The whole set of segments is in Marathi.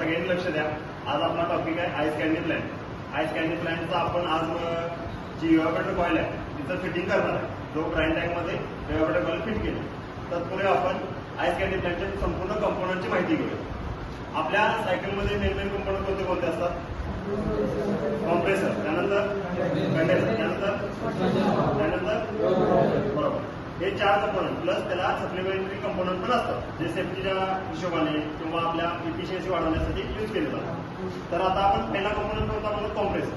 सगळ्यांनी लक्ष द्या. आज आपला टॉपिक आहे ice candy plan. Ice candy प्लॅनचा आपण आज जी इव्हॅपोरेटर कॉईल आहे तिचं फिटिंग करणार आहे. जो ब्राईन टँकमध्ये इव्हॅपोरेटर कॉईल फिट केली. तत्पूर्वी आपण आईस कॅन्डी प्लॅनच्या संपूर्ण कंपोनंटची माहिती घेऊया. आपल्या सायकलमध्ये मेन कंपोनंट कोणते कोणते असतात? कॉम्प्रेसर, त्यानंतर कंडेन्सर, त्यानंतर बरोबर. हे 4 कंपोनंट प्लस त्याला सप्लिमेंटरी कंपोनंट पण असतात जे सेफ्टीच्या हिशोबाने किंवा आपल्या इफिशियन्सी वाढवण्यासाठी यूज केले जातात. तर आता आपण पहिला कंपोनंट होता म्हणून कॉम्प्रेसर.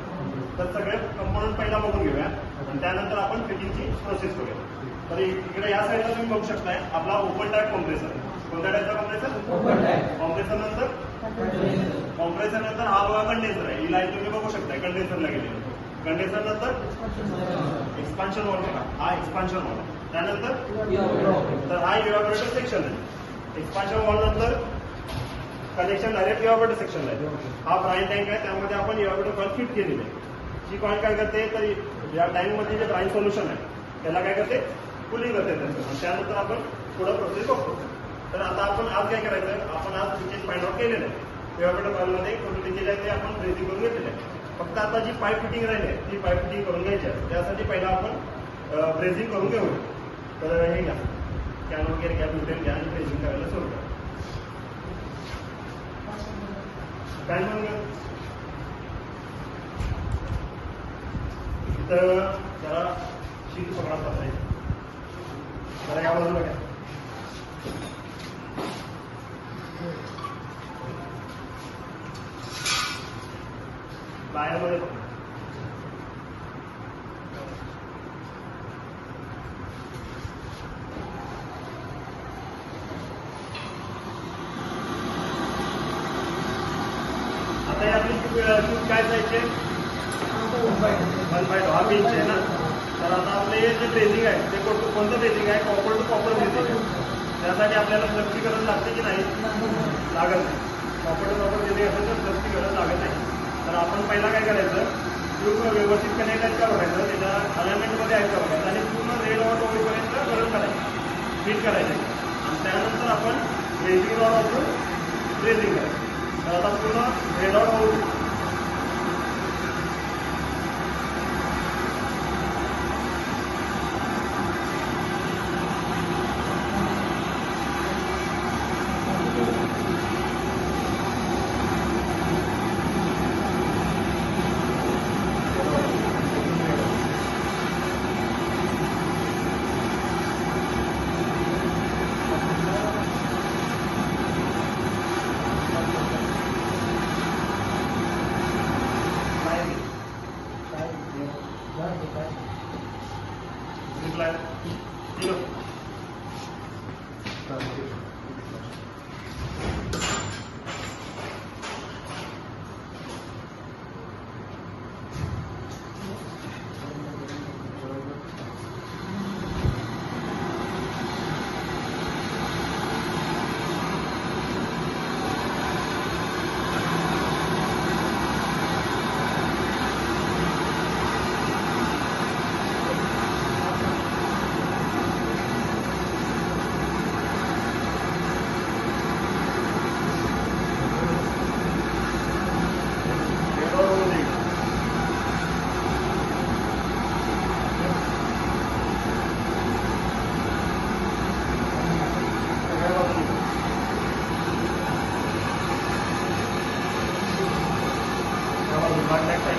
तर सगळे कंपोनंट पहिला बघून घेऊया आणि त्यानंतर आपण फिटिंगची प्रोसेस करूया. तर इकडे या साईडला तुम्ही बघू शकताय आपला ओपन टाईप कॉम्प्रेसर. कोणत्या टाईपचा कॉम्प्रेसर? कॉम्प्रेसर नंतर हा बघा कंडेन्सर आहे. ही लाईन तुम्ही बघू शकताय कंडेन्सरला गेलेली. कंडेन्सर नंतर एक्सपान्शन वॉल्व. हा एक्सपान्शन वॉल्व. त्यानंतर तर हा इव्हॅपोरेटर सेक्शन आहे. एक्सपान्शन वॉल्व नंतर कनेक्शन डायरेक्ट इव्हॅपोरेटर सेक्शन आहे. हा ब्राईन टँक आहे, त्यामध्ये आपण इव्हॅपोरेटर कॉईल फिट केलेली आहे. ही कॉईल काय करते तर या टँकमध्ये जे ब्राईन सोल्युशन आहे त्याला काय करते? कूलिंग करते त्यांचं. त्यानंतर आपण पुढे प्रोसेस बघतो. तर आता आपण आज काय करायचं? आपण आज फिटिंग फाइंड आउट केलेलं आहे. इव्हॅपोरेटर कॉईलमध्ये कोणती लिकेज आहे ते आपण ब्रेझिंग करून घेतलेलं आहे. फक्त आता जी पाईप फिटिंग राहिली आहे ती पाईप फिटिंग करून घ्यायची आहे. त्यासाठी पहिला आपण ब्रेझिंग करून घेऊ. तर हे घ्या, कॅन वगैरे घ्या, ब्युटेन घ्या आणि ब्रेझिंग करायला सुरू करा. कॅन मग इथं जरा शीट पकडा पसरायचं. जरा या बाजूला घ्या. बाहेरमध्ये आता आपली ट्यूब काय जायचे? 1/2 हा पिंच आहे ना. तर आता आपले जे ब्रेझिंग आहे ते कोणतं ब्रेझिंग आहे? कॉपर टू कॉपर ब्रेझिंग आहे. त्यासाठी आपल्याला फ्लक्सची गरज लागते की नाही? लागत नाही. कॉपर टू कॉपर ब्रेझिंग असेल तर फ्लक्सची गरज लागत नाही. तर आपण पहिला काय करायचं? ट्यूब व्यवस्थित कनेक्ट आहेत का बघायचं, त्याच्या अलाइनमेंटमध्ये आहेत का बघायचं आणि पूर्ण रेड रॉड होईपर्यंत गरम करायचं, फिट करायचं. आणि त्यानंतर आपण ब्रेझिंग रॉड वापरून ब्रेझिंग करायचं. तर आता पूर्ण रेड रॉड होऊ.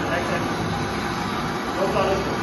Next time. No problem.